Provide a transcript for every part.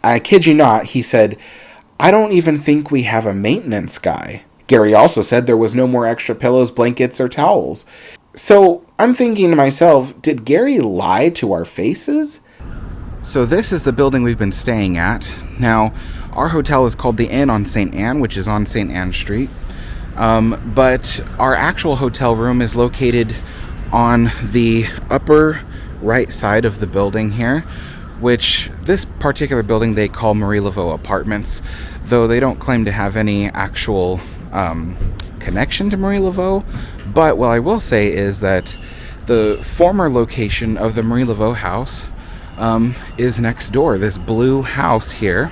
I kid you not, he said, "I don't even think we have a maintenance guy." Gary also said there was no more extra pillows, blankets, or towels. So I'm thinking to myself, did Gary lie to our faces? So this is the building we've been staying at. Now, our hotel is called the Inn on St. Anne, which is on St. Anne Street. But our actual hotel room is located on the upper right side of the building here, which this particular building they call Marie Laveau Apartments, though they don't claim to have any actual connection to Marie Laveau. But what I will say is that the former location of the Marie Laveau house is next door. This blue house here.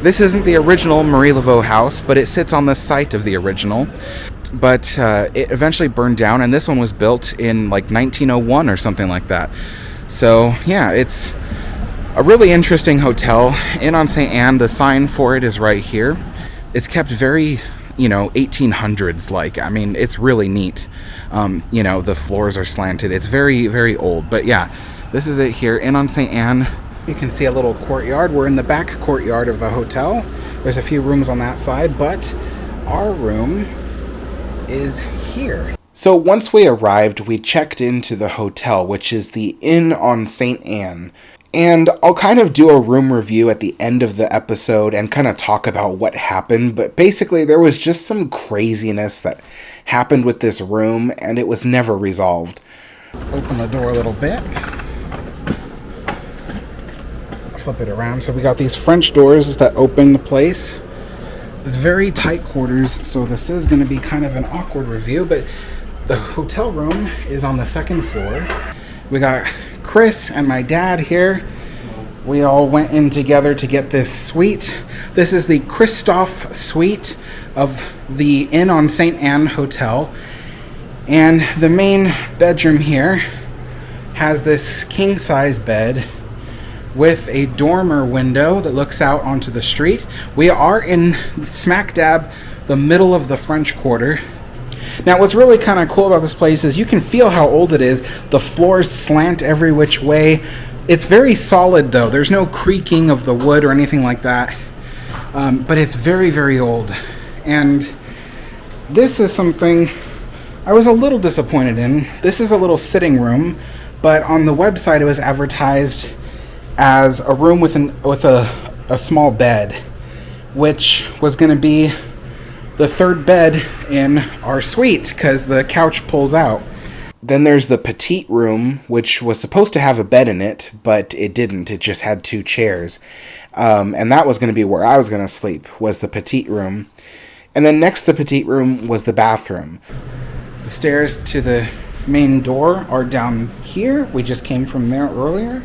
This isn't the original Marie Laveau house, but it sits on the site of the original. But it eventually burned down, and this one was built in like 1901 or something like that. So yeah, it's a really interesting hotel. Inn on St. Anne, the sign for it is right here. It's kept very, 1800s like. I mean, it's really neat. The floors are slanted. It's very, very old. But yeah, this is it here, Inn on St. Anne. You can see a little courtyard. We're in the back courtyard of the hotel. There's a few rooms on that side, but our room is here. So once we arrived, we checked into the hotel, which is the Inn on St. Anne. And I'll kind of do a room review at the end of the episode and kind of talk about what happened. But basically, there was just some craziness that happened with this room, and it was never resolved. Open the door a little bit. Flip it around. So we got these French doors that open the place. It's very tight quarters, so this is going to be kind of an awkward review, but the hotel room is on the second floor. We got Chris and my dad here. We all went in together to get this suite. This is the Christophe suite of the Inn on St. Anne Hotel. And the main bedroom here has this king-size bed with a dormer window that looks out onto the street. We are in smack dab the middle of the French Quarter. Now, what's really kind of cool about this place is you can feel how old it is. The floors slant every which way. It's very solid, though. There's no creaking of the wood or anything like that. But it's very, very old. And this is something I was a little disappointed in. This is a little sitting room, but on the website it was advertised as a room with a small bed, which was going to be the third bed in our suite because the couch pulls out. Then there's the petite room, which was supposed to have a bed in it, but it didn't. It just had two chairs. And that was going to be where I was going to sleep, was the petite room. And then next to the petite room was the bathroom. The stairs to the main door are down here. We just came from there earlier.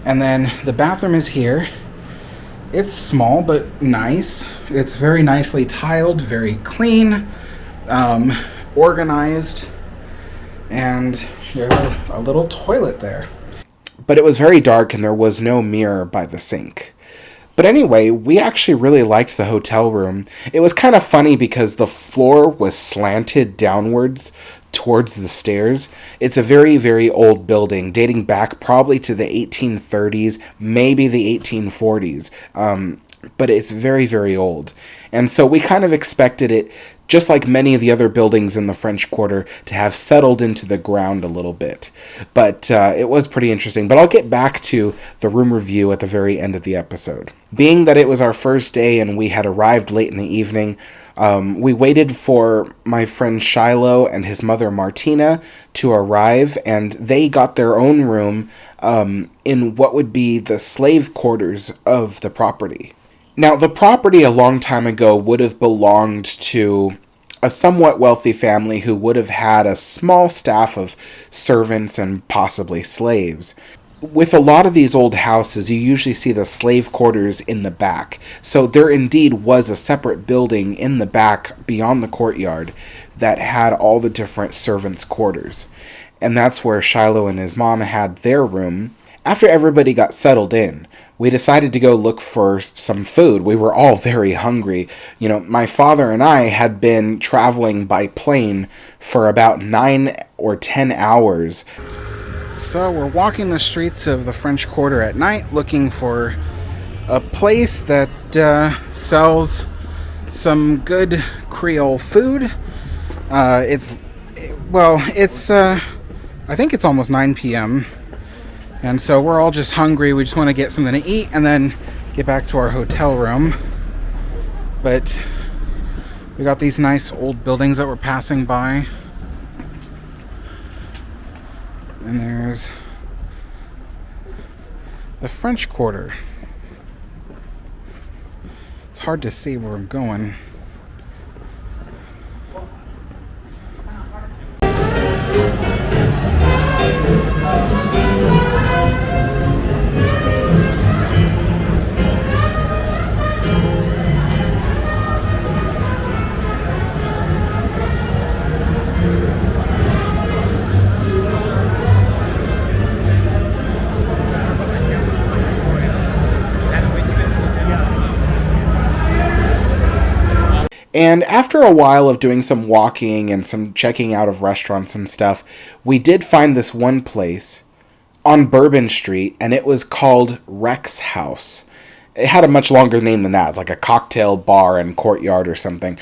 And then the bathroom is here. It's small but nice. It's very nicely tiled, very clean, organized, and there's a little toilet there. But it was very dark and there was no mirror by the sink. But anyway, we actually really liked the hotel room. It was kind of funny because the floor was slanted downwards towards the stairs. It's a very, very old building, dating back probably to the 1830s, maybe the 1840s. But it's very, very old. And so we kind of expected it, just like many of the other buildings in the French Quarter, to have settled into the ground a little bit. But it was pretty interesting. But I'll get back to the room review at the very end of the episode. Being that it was our first day and we had arrived late in the evening, we waited for my friend Shiloh and his mother Martina to arrive, and they got their own room in what would be the slave quarters of the property. Now, the property a long time ago would have belonged to a somewhat wealthy family who would have had a small staff of servants and possibly slaves. With a lot of these old houses, you usually see the slave quarters in the back. So there indeed was a separate building in the back beyond the courtyard that had all the different servants' quarters. And that's where Shiloh and his mom had their room. After everybody got settled in, we decided to go look for some food. We were all very hungry. You know, my father and I had been traveling by plane for about 9 or 10 hours. So we're walking the streets of the French Quarter at night looking for a place that sells some good Creole food. I think it's almost 9 p.m. And so we're all just hungry. We just want to get something to eat and then get back to our hotel room. But we got these nice old buildings that we're passing by. And there's the French Quarter. It's hard to see where we're going. And after a while of doing some walking and some checking out of restaurants and stuff, we did find this one place on Bourbon Street, and it was called Rex House. It had a much longer name than that. It's like a cocktail bar and courtyard or something.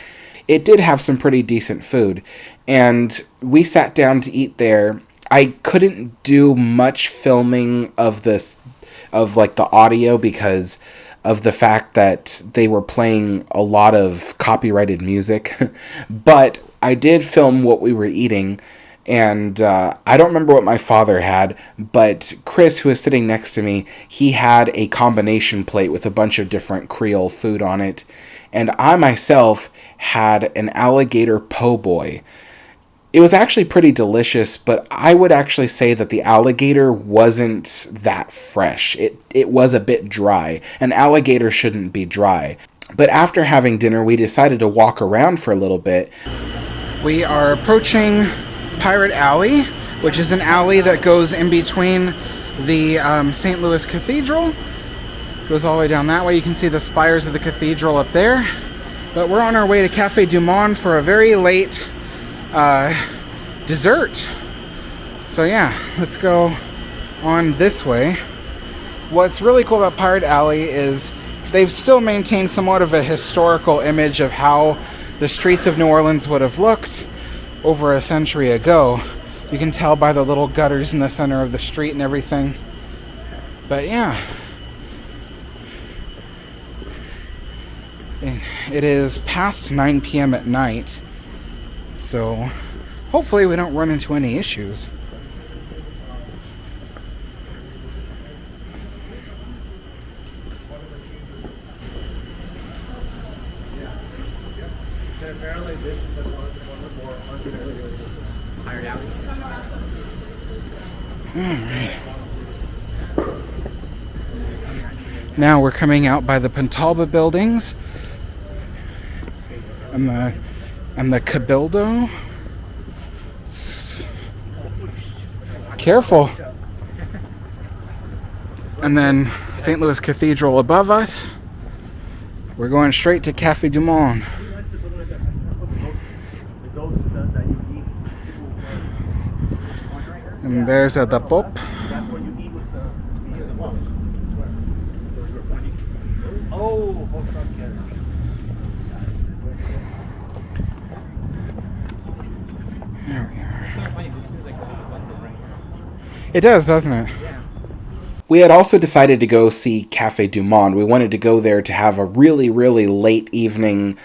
It did have some pretty decent food, and we sat down to eat there. I couldn't do much filming of the audio because of the fact that they were playing a lot of copyrighted music. But I did film what we were eating, and I don't remember what my father had, but Chris, who was sitting next to me, he had a combination plate with a bunch of different Creole food on it, and I myself had an alligator po' boy. It was actually pretty delicious, but I would actually say that the alligator wasn't that fresh. It was a bit dry. An alligator shouldn't be dry. But after having dinner, we decided to walk around for a little bit. We are approaching Pirate Alley, which is an alley that goes in between the St. Louis Cathedral. Goes all the way down that way. You can see the spires of the cathedral up there. But we're on our way to Café du Monde for a very late dessert. So yeah, let's go on this way. What's really cool about Pirate Alley is they've still maintained somewhat of a historical image of how the streets of New Orleans would have looked over a century ago. You can tell by the little gutters in the center of the street and everything. But yeah, it is past 9 p.m. at night. So hopefully we don't run into any issues. Alright. Now we're coming out by the Pentalba buildings and the Cabildo. Careful. And then St. Louis Cathedral above us. We're going straight to Café du Monde. And there's the Pope. There we are. It does, doesn't it? We had also decided to go see Café du Monde. We wanted to go there to have a really, really late evening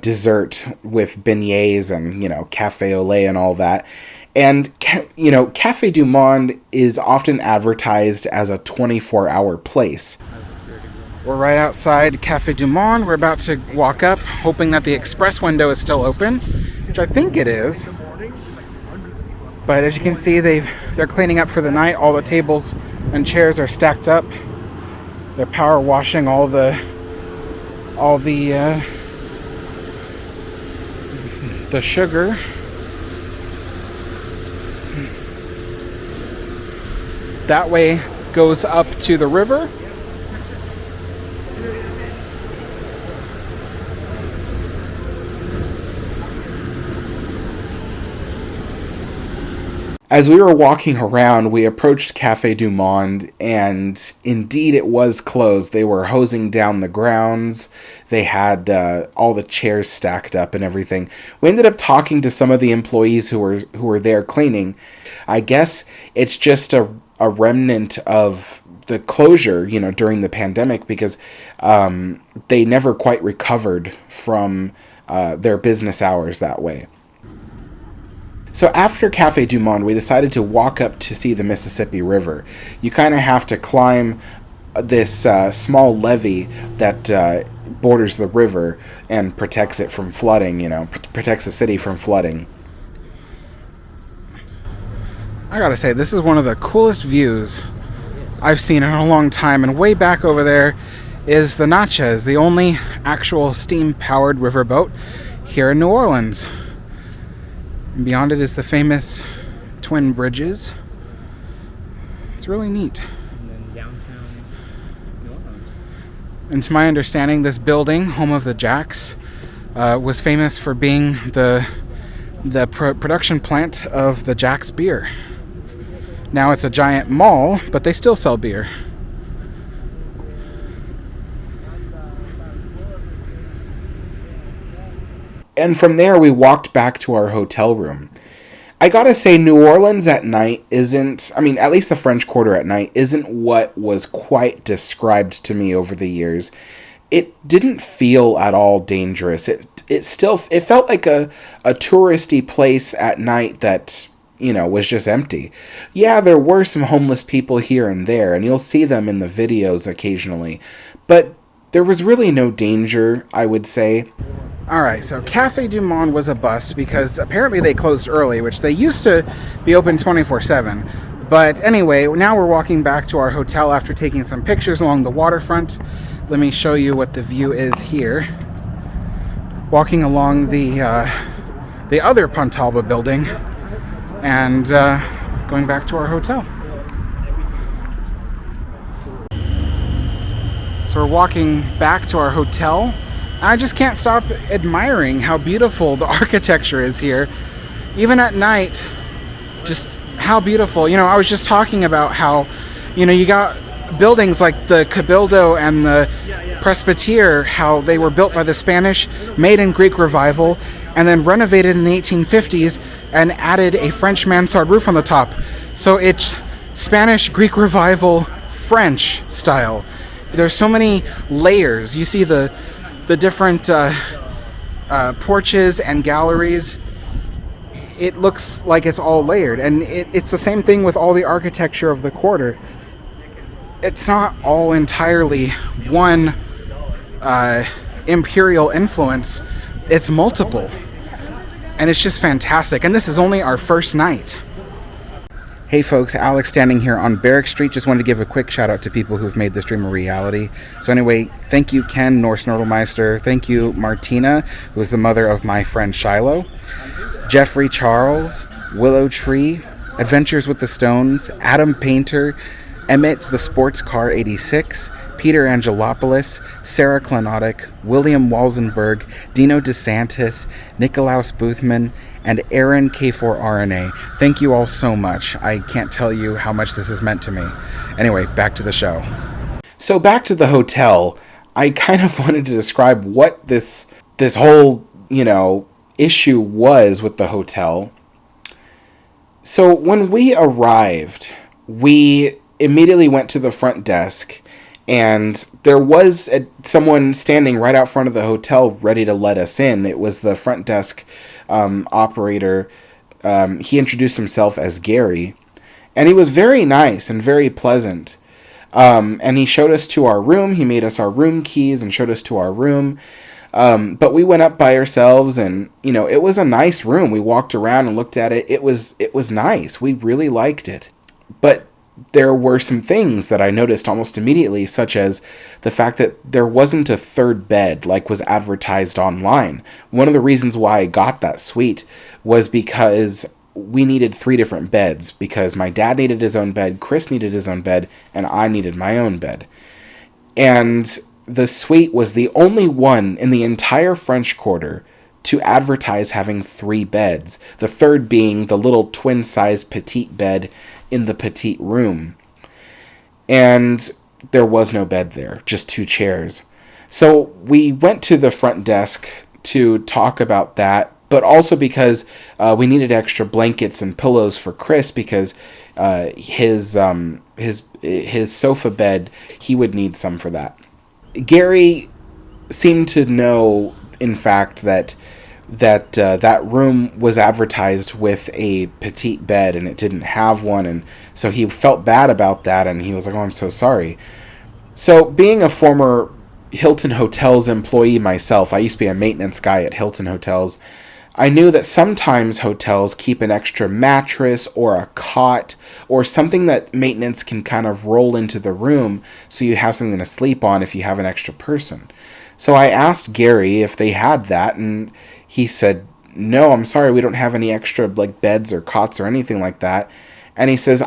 dessert with beignets and, café au lait and all that. And, Café du Monde is often advertised as a 24-hour place. We're right outside Café du Monde. We're about to walk up, hoping that the express window is still open, which I think it is. But as you can see, they're cleaning up for the night. All the tables and chairs are stacked up. They're power washing all the sugar. That way goes up to the river. As we were walking around, we approached Café du Monde, and indeed it was closed. They were hosing down the grounds. They had all the chairs stacked up and everything. We ended up talking to some of the employees who were there cleaning. I guess it's just a remnant of the closure, during the pandemic, because they never quite recovered from their business hours that way. So after Café du Monde, we decided to walk up to see the Mississippi River. You kind of have to climb this small levee that borders the river and protects it from flooding, protects the city from flooding. I gotta say, this is one of the coolest views I've seen in a long time, and way back over there is the Natchez, the only actual steam-powered riverboat here in New Orleans. And beyond it is the famous Twin Bridges. It's really neat. And then downtown New Orleans. And to my understanding, this building, home of the Jacks, was famous for being the production plant of the Jack's beer. Now it's a giant mall, but they still sell beer. And from there, we walked back to our hotel room. I gotta say, New Orleans at night at least the French Quarter at night, isn't what was quite described to me over the years. It didn't feel at all dangerous. It felt like a touristy place at night that, was just empty. Yeah, there were some homeless people here and there, and you'll see them in the videos occasionally. But there was really no danger, I would say. Alright, so Café du Monde was a bust because apparently they closed early, which they used to be open 24/7. But anyway, now we're walking back to our hotel after taking some pictures along the waterfront. Let me show you what the view is here. Walking along the other Pontalba building and going back to our hotel. So we're walking back to our hotel. I just can't stop admiring how beautiful the architecture is here. Even at night, just how beautiful. I was just talking about how, you got buildings like the Cabildo and the Presbytere, how they were built by the Spanish, made in Greek Revival, and then renovated in the 1850s and added a French mansard roof on the top. So it's Spanish, Greek Revival, French style. There's so many layers. You see the different porches and galleries. It looks like it's all layered, and it's the same thing with all the architecture of the quarter. It's not all entirely one imperial influence. It's multiple, and it's just fantastic. And this is only our first night. Hey folks, Alex standing here on Barrack Street. Just wanted to give a quick shout out to people who've made this dream a reality. So anyway, thank you Ken Norse Nordlemeister. Thank you Martina, who is the mother of my friend Shiloh. Jeffrey Charles, Willow Tree, Adventures with the Stones, Adam Painter, Emmett the Sports Car 86, Peter Angelopoulos, Sarah Klenotic, William Walzenberg, Dino DeSantis, Nicolaus Boothman, and Aaron K4RNA. Thank you all so much. I can't tell you how much this has meant to me. Anyway, back to the show. So back to the hotel. I kind of wanted to describe what this whole, issue was with the hotel. So when we arrived, we immediately went to the front desk, and there was someone standing right out front of the hotel ready to let us in. It was the front desk operator. He introduced himself as Gary, and he was very nice and very pleasant. And he showed us to our room. He made us our room keys and showed us to our room. But we went up by ourselves, and it was a nice room. We walked around and looked at it. It was nice. We really liked it. But there were some things that I noticed almost immediately, such as the fact that there wasn't a third bed like was advertised online. One of the reasons why I got that suite was because we needed 3 different beds, because my dad needed his own bed, Chris needed his own bed, and I needed my own bed. And the suite was the only one in the entire French Quarter to advertise having 3 beds, the third being the little twin-sized petite bed in the petite room. And there was no bed there, just 2 chairs. So we went to the front desk to talk about that, but also because we needed extra blankets and pillows for Chris, because his sofa bed, he would need some for that. Gary seemed to know, in fact, that room was advertised with a petite bed and it didn't have one, and so he felt bad about that, and he was like, "Oh, I'm so sorry." So, being a former Hilton Hotels employee myself, I used to be a maintenance guy at Hilton Hotels, I knew that sometimes hotels keep an extra mattress or a cot or something that maintenance can kind of roll into the room so you have something to sleep on if you have an extra person. So I asked Gary if they had that, and he said, "No, I'm sorry, we don't have any extra like beds or cots or anything like that." And he says,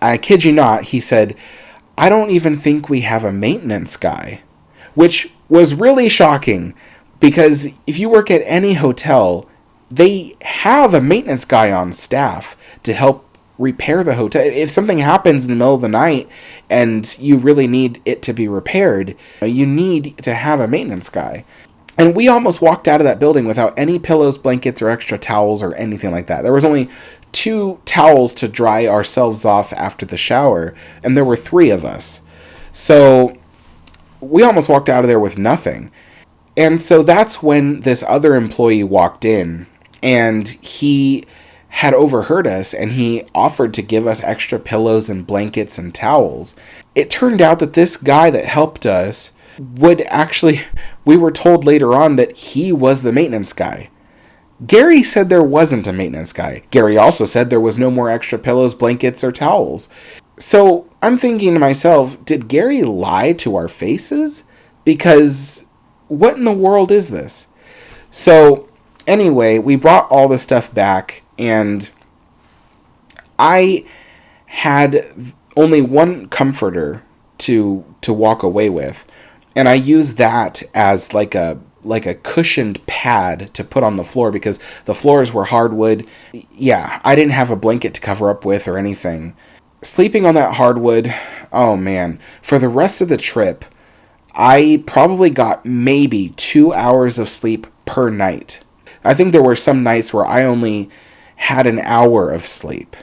I kid you not, he said, "I don't even think we have a maintenance guy," which was really shocking, because if you work at any hotel, they have a maintenance guy on staff to help repair the hotel. If something happens in the middle of the night and you really need it to be repaired, you need to have a maintenance guy. And we almost walked out of that building without any pillows, blankets, or extra towels or anything like that. There was only 2 towels to dry ourselves off after the shower, and there were 3 of us. So we almost walked out of there with nothing. And so that's when this other employee walked in, and he had overheard us, and he offered to give us extra pillows and blankets and towels. It turned out that this guy that helped us would actually, we were told later on that he was the maintenance guy. Gary said there wasn't a maintenance guy. Gary also said there was no more extra pillows, blankets, or towels. So I'm thinking to myself, did Gary lie to our faces? Because what in the world is this? So anyway, we brought all the stuff back, and I had only one comforter to walk away with, and I used that as like a cushioned pad to put on the floor, because the floors were hardwood. Yeah, I didn't have a blanket to cover up with or anything. Sleeping on that hardwood, oh man, for the rest of the trip, I probably got maybe 2 hours of sleep per night. I think there were some nights where I only had an hour of sleep.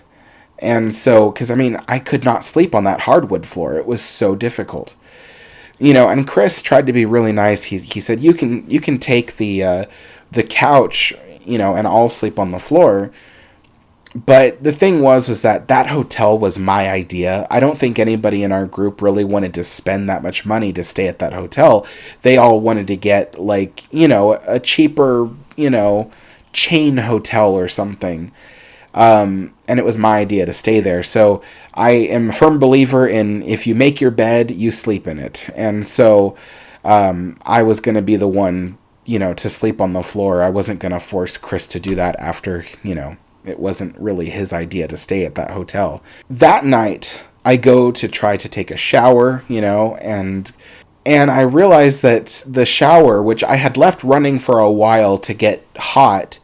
And so, because I could not sleep on that hardwood floor. It was so difficult. And Chris tried to be really nice. He said, you can take the couch, and I'll sleep on the floor. But the thing was that hotel was my idea. I don't think anybody in our group really wanted to spend that much money to stay at that hotel. They all wanted to get a cheaper, chain hotel or something. And it was my idea to stay there. So I am a firm believer in, if you make your bed, you sleep in it. And so I was going to be the one, to sleep on the floor. I wasn't going to force Chris to do that after, it wasn't really his idea to stay at that hotel. That night, I go to try to take a shower, and I realized that the shower, which I had left running for a while to get hot,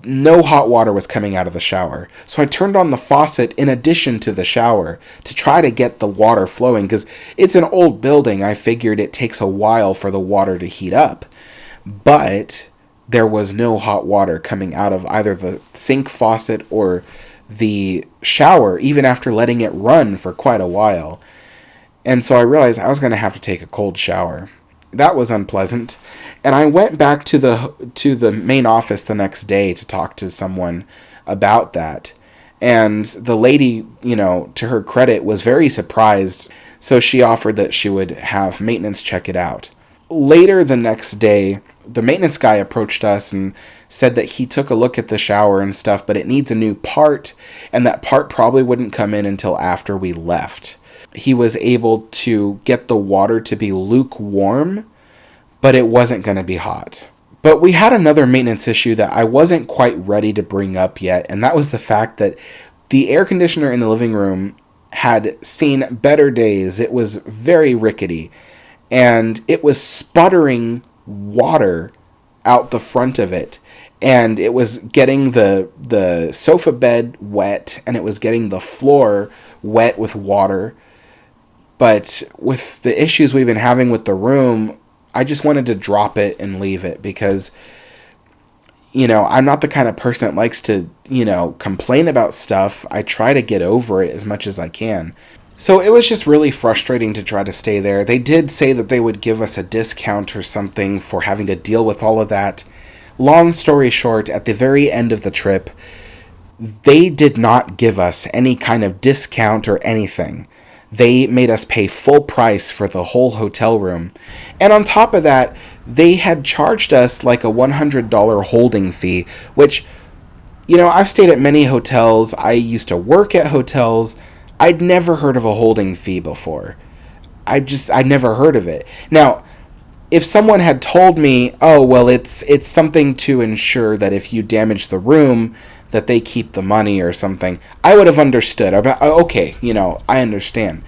no hot water was coming out of the shower. So I turned on the faucet in addition to the shower to try to get the water flowing, because it's an old building. I figured it takes a while for the water to heat up. But there was no hot water coming out of either the sink faucet or the shower, even after letting it run for quite a while. And so I realized I was going to have to take a cold shower. That was unpleasant. And I went back to the main office the next day to talk to someone about that. And the lady, to her credit, was very surprised. So she offered that she would have maintenance check it out. Later the next day, the maintenance guy approached us and said that he took a look at the shower and stuff, but it needs a new part, and that part probably wouldn't come in until after we left. He was able to get the water to be lukewarm, but it wasn't going to be hot. But we had another maintenance issue that I wasn't quite ready to bring up yet, and that was the fact that the air conditioner in the living room had seen better days. It was very rickety, and it was sputtering water out the front of it, and it was getting the sofa bed wet, and it was getting the floor wet with water. But with the issues we've been having with the room, I just wanted to drop it and leave it because, I'm not the kind of person that likes to, complain about stuff. I try to get over it as much as I can. So it was just really frustrating to try to stay there. They did say that they would give us a discount or something for having to deal with all of that. Long story short, at the very end of the trip, they did not give us any kind of discount or anything. They made us pay full price for the whole hotel room. And on top of that, they had charged us like a $100 holding fee, which, I've stayed at many hotels. I used to work at hotels. I'd never heard of a holding fee before. I'd never heard of it. Now, if someone had told me, oh, well, it's something to ensure that if you damage the room, that they keep the money or something, I would have understood. Okay, I understand.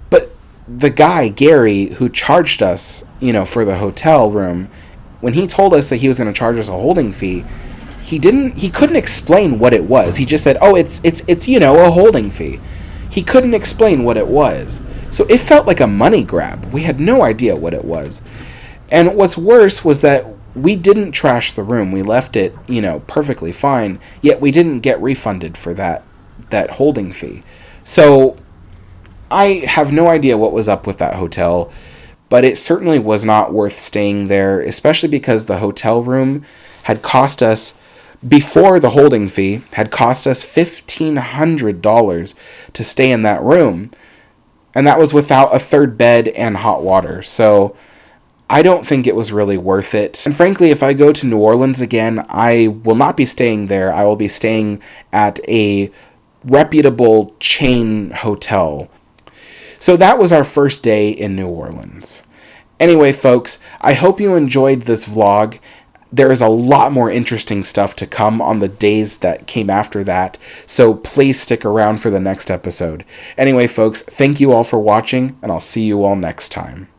But the guy, Gary, who charged us, for the hotel room, when he told us that he was going to charge us a holding fee, he couldn't explain what it was. He just said, oh, it's a holding fee. He couldn't explain what it was. So it felt like a money grab. We had no idea what it was. And what's worse was that we didn't trash the room. We left it, perfectly fine, yet we didn't get refunded for that holding fee. So I have no idea what was up with that hotel, but it certainly was not worth staying there, especially because the hotel room had cost us, before the holding fee, had cost us $1,500 to stay in that room. And that was without a third bed and hot water. So I don't think it was really worth it. And frankly, if I go to New Orleans again, I will not be staying there. I will be staying at a reputable chain hotel. So that was our first day in New Orleans. Anyway, folks, I hope you enjoyed this vlog. There is a lot more interesting stuff to come on the days that came after that, so please stick around for the next episode. Anyway, folks, thank you all for watching, and I'll see you all next time.